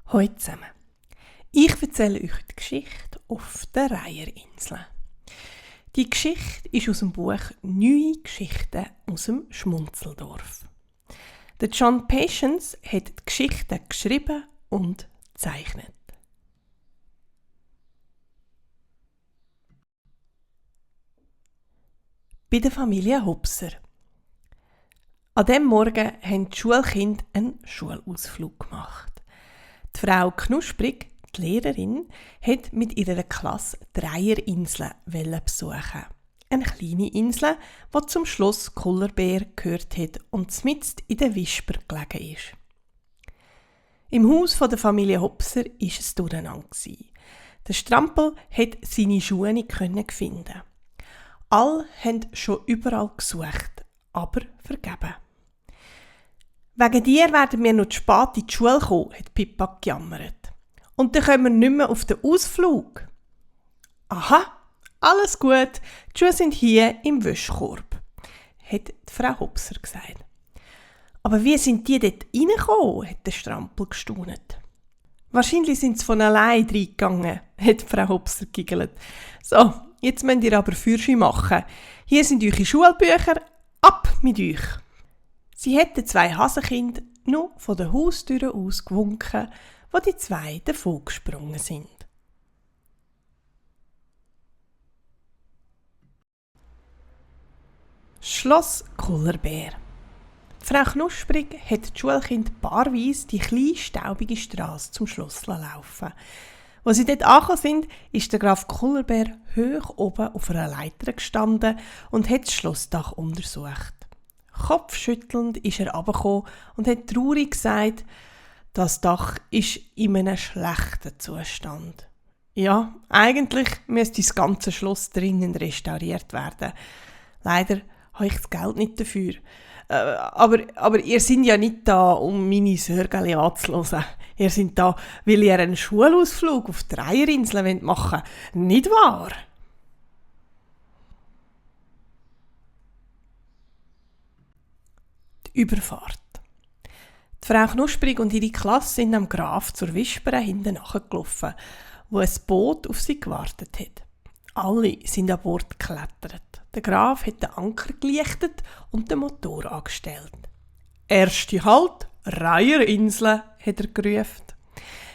Hallo zusammen. Ich erzähle euch die Geschichte auf der Reiher-Insel. Die Geschichte ist aus dem Buch «Neue Geschichten aus dem Schmunzeldorf». Der John Patience hat die Geschichte geschrieben und gezeichnet. Bei der Familie Hopser. An diesem Morgen haben die Schulkinder einen Schulausflug gemacht. Die Frau Knusprig, die Lehrerin, hat mit ihrer Klasse die Reiher-Insel besuchen. Eine kleine Insel, die zum Schloss Kullerbeer gehört hat und mitten in der Wisper gelegen ist. Im Haus der Familie Hopser war es durcheinander. Der Strampel konnte seine Schuhe nicht finden. Alle haben schon überall gesucht, aber vergeben. «Wegen dir werden wir noch zu spät in die Schule kommen», hat Pippa gejammert. «Und dann kommen wir nicht mehr auf den Ausflug.» «Aha, alles gut, die Schuhe sind hier im Wäschkorb», hat die Frau Hopser gesagt. «Aber wie sind die dort reingekommen?» hat der Strampel gestaunt. «Wahrscheinlich sind sie von allein reingegangen», hat Frau Hopser giggelt. «So, jetzt müsst ihr aber Führerschein machen. Hier sind eure Schulbücher, ab mit euch!» Sie hat den 2 Hasenkinder nur von der Haustür aus gewunken, wo die 2 davon gesprungen sind. Schloss Kullerbeer. Frau Knusprig hat die Schulkinder paarweise die kleine, staubige Strasse zum Schloss laufen. Als sie dort angekommen sind, ist der Graf Kullerbeer hoch oben auf einer Leiter gestanden und hat das Schlossdach untersucht. Kopfschüttelnd ist er runtergekommen und hat traurig gesagt, das Dach ist in einem schlechten Zustand. Ja, eigentlich müsste das ganze Schloss dringend restauriert werden. Leider habe ich das Geld nicht dafür. Aber ihr seid ja nicht da, um meine Sorgen anzuhören. Ihr seid da, weil ihr einen Schulausflug auf die Reiher-Insel machen wollt. Nicht wahr? Die Überfahrt. Die Frau Knusprig und ihre Klasse sind am Graf zur Wisper hinten nachgelaufen, wo ein Boot auf sie gewartet hat. Alle sind an Bord geklettert. Der Graf hat den Anker gelichtet und den Motor angestellt. «Erste Halt, Reiher-Insel», hat er gerufen.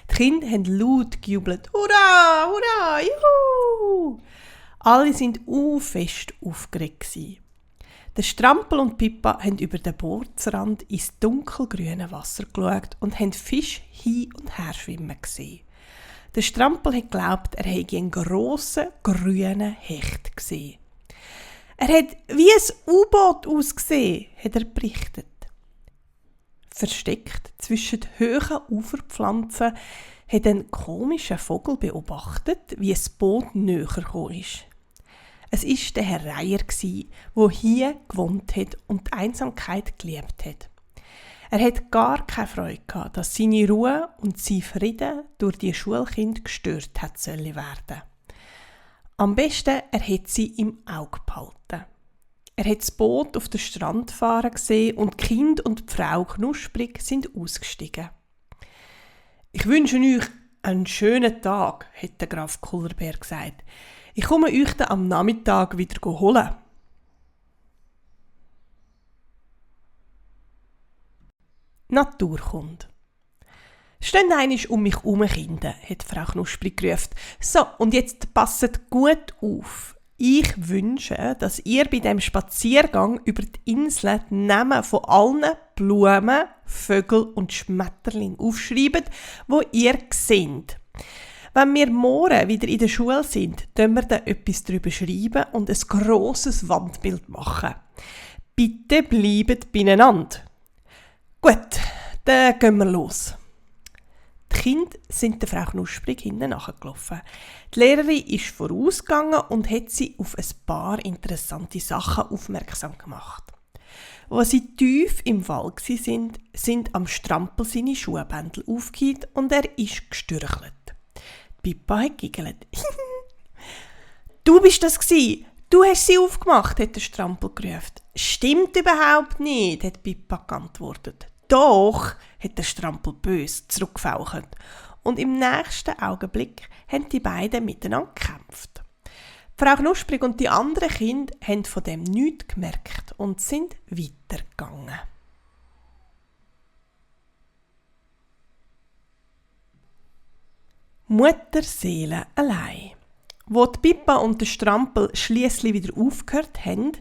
Die Kinder haben laut gejubelt. «Hurra, hurra, juhu!» Alle waren fest aufgeregt. Der Strampel und Pippa haben über den Bootsrand ins dunkelgrüne Wasser geschaut und haben Fisch hin und her schwimmen gesehen. Der Strampel hat geglaubt, er hätte einen grossen, grünen Hecht gesehen. «Er hat wie ein U-Boot ausgesehen», hat er berichtet. Versteckt zwischen den hohen Uferpflanzen hat ein komischer Vogel beobachtet, wie ein Boot näher gekommen ist. Es war der Herr Reiher, der hier gewohnt hat und die Einsamkeit geliebt hat. Er hat gar keine Freude gehabt, dass seine Ruhe und sein Frieden durch die Schulkinder gestört hat werden. Am besten, er hat sie im Auge behalten. Er hat das Boot auf den Strand fahren gesehen und die Kinder und die Frau Knusprig sind ausgestiegen. «Ich wünsche euch einen schönen Tag», hat der Graf Kullerbeer gesagt. «Ich komme euch dann am Nachmittag wieder holen.» Naturkunde. «Steht einmal um mich herum, Kinder», hat Frau Knusprig gerufen. «So, und jetzt passet gut auf. Ich wünsche, dass ihr bei dem Spaziergang über die Insel die Namen von allen Blumen, Vögeln und Schmetterlingen aufschreibt, wo ihr seht. Wenn wir morgen wieder in der Schule sind, können wir dann etwas darüber schreiben und ein grosses Wandbild machen. Bitte bleibt beieinander. Gut, dann gehen wir los.» Die Kinder sind der Frau Knusprig hinten nachgelaufen. Die Lehrerin ist vorausgegangen und hat sie auf ein paar interessante Sachen aufmerksam gemacht. Als sie tief im Wald waren, sind am Strampel seine Schuhbändel aufgehängt und er ist gestürchelt. Pippa hat giggelt. «Du bist das gsi! Du hast sie aufgemacht», hat der Strampel gerufen. «Stimmt überhaupt nicht», hat Pippa geantwortet. «Doch», hat der Strampel bös zurückgefaucht. Und im nächsten Augenblick haben die beiden miteinander gekämpft. Frau Knusprig und die anderen Kinder haben von dem nichts gemerkt und sind weitergegangen. Mutterseele allein. Wo die Pippa und der Strampel schliesslich wieder aufgehört haben,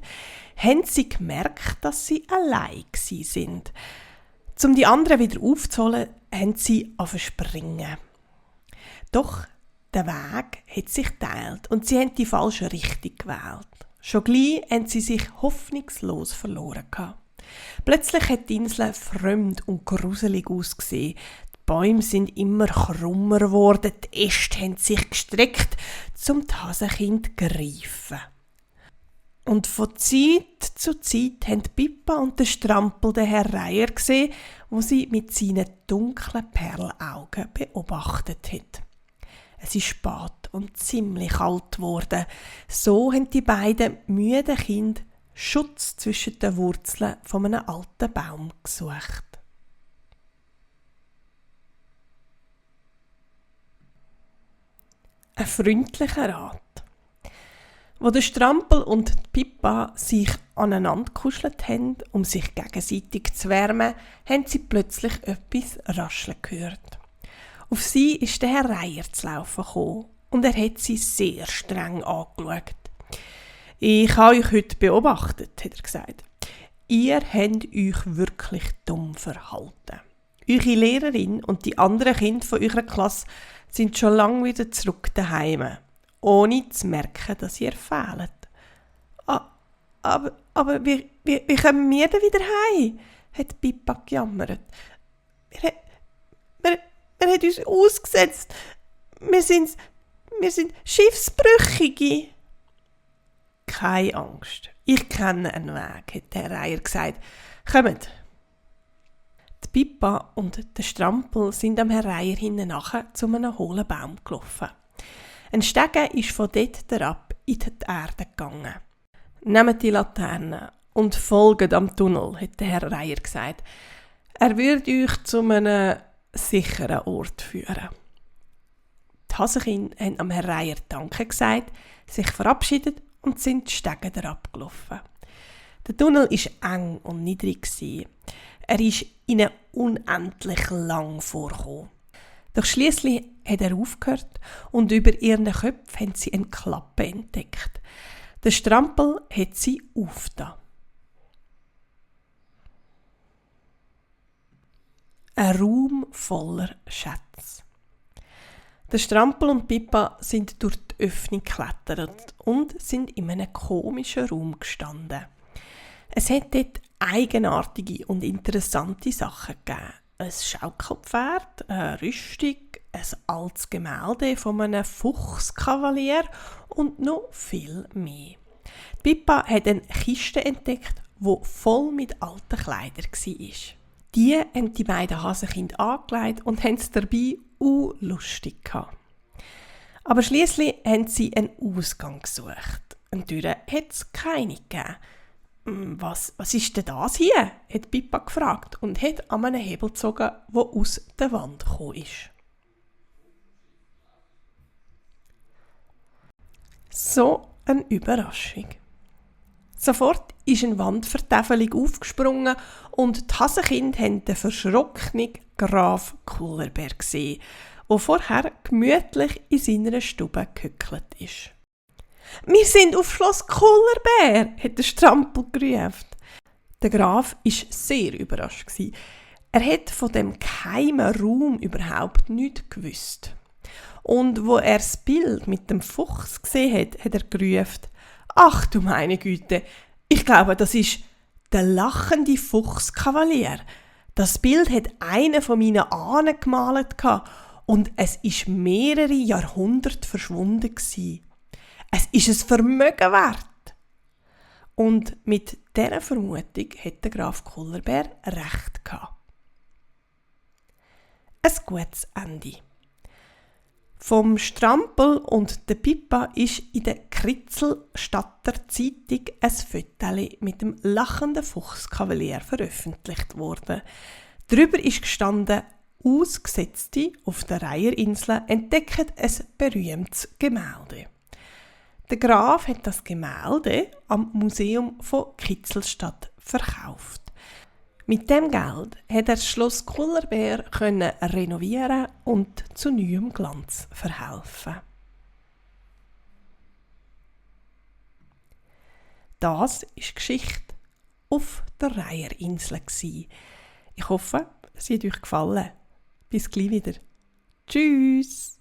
haben sie gemerkt, dass sie allein sind. Um die anderen wieder aufzuholen, haben sie springen. Doch der Weg hat sich geteilt und sie haben die falsche Richtung gewählt. Schon gleich haben sie sich hoffnungslos verloren. Plötzlich hat die Insel fremd und gruselig ausgesehen. Die Bäume sind immer krummer geworden, die Äste haben sich gestreckt, um die Hasenkinder zu greifen. Und von Zeit zu Zeit haben Pippa und der Strampel den Herr Reiher gesehen, wo sie mit seinen dunklen Perlaugen beobachtet hat. Es ist spät und ziemlich kalt geworden. So haben die beiden müden Kinder Schutz zwischen den Wurzeln von einem alten Baum gesucht. Ein freundlicher Rat. Wo der Strampel und die Pippa sich aneinander gekuschelt haben, um sich gegenseitig zu wärmen, haben sie plötzlich etwas rascheln gehört. Auf sie ist der Herr Reiher zu laufen gekommen und er hat sie sehr streng angeschaut. «Ich habe euch heute beobachtet», hat er gesagt. «Ihr habt euch wirklich dumm verhalten. Eure Lehrerin und die anderen Kinder von eurer Klasse sind schon lange wieder zurück daheim, ohne zu merken, dass ihr fehlt.» Aber wie kommen wir denn wieder heim?» hat Pippa gejammert. «Wir haben uns ausgesetzt. Wir sind Schiffsbrüchige.» «Keine Angst, ich kenne einen Weg», hat der Reiher gesagt. «Kommt!» Die Pippa und der Strampel sind am Herrn Reiher hinten nachher zu einem hohlen Baum gelaufen. Ein Stege ist von dort herab in die Erde gegangen. «Nehmt die Laterne und folgt am Tunnel», hat der Herr Reiher gesagt. «Er wird euch zu einem sicheren Ort führen.» Die Hasenkinder haben am Herrn Reiher Danke gesagt, sich verabschiedet und sind die Stege herabgelaufen. Der Tunnel war eng und niedrig. Er ist ihnen unendlich lang vorgekommen. Doch schliesslich hat er aufgehört und über ihren Köpfen haben sie eine Klappe entdeckt. Der Strampel hat sie aufgetan. Ein Raum voller Schätze. Der Strampel und Pippa sind durch die Öffnung geklettert und sind in einem komischen Raum gestanden. Es hat dort eigenartige und interessante Sachen gegeben. Ein Schaukelpferd, eine Rüstung, ein altes Gemälde von einem Fuchskavalier und noch viel mehr. Die Pippa hat eine Kiste entdeckt, die voll mit alten Kleidern war. Die haben die beiden Hasenkinder angelegt und haben es dabei lustig gehabt. Aber schliesslich haben sie einen Ausgang gesucht. Eine Tür hat es keine gegeben. «Was ist denn das hier?» hat Pippa gefragt und hat an einem Hebel gezogen, der aus der Wand gekommen ist. So eine Überraschung. Sofort ist eine Wandvertäfelung aufgesprungen und die Hasenkinder haben den verschrockenen Graf Kullerberg gesehen, der vorher gemütlich in seiner Stube gehückelt ist. «Wir sind auf Schloss Kullerberg», hat der Strampel gerufen. Der Graf war sehr überrascht. Er hat von dem geheimen Raum überhaupt nichts gewusst. Und wo er das Bild mit dem Fuchs gesehen hat, hat er gerufen: «Ach du meine Güte, ich glaube, das ist der lachende Fuchskavalier. Das Bild hat einer von meinen Ahnen gemalt und es ist mehrere Jahrhunderte verschwunden gsi. Es ist ein Vermögen wert.» Und mit dieser Vermutung hat der Graf Kullerberg recht gehabt. Ein gutes Ende. Vom Strampel und der Pippa ist in der Kritzelstadter Zeitung ein Foto mit dem lachenden Fuchskavalier veröffentlicht worden. Drüber ist gestanden: Ausgesetzte auf der Reiher-Insel entdecken ein berühmtes Gemälde. Der Graf hat das Gemälde am Museum von Kitzelstadt verkauft. Mit dem Geld hat er das Schloss Kullerberg renovieren und zu neuem Glanz verhelfen. Das war die Geschichte auf der Reiher-Insel. Ich hoffe, es hat euch gefallen. Bis gleich wieder. Tschüss!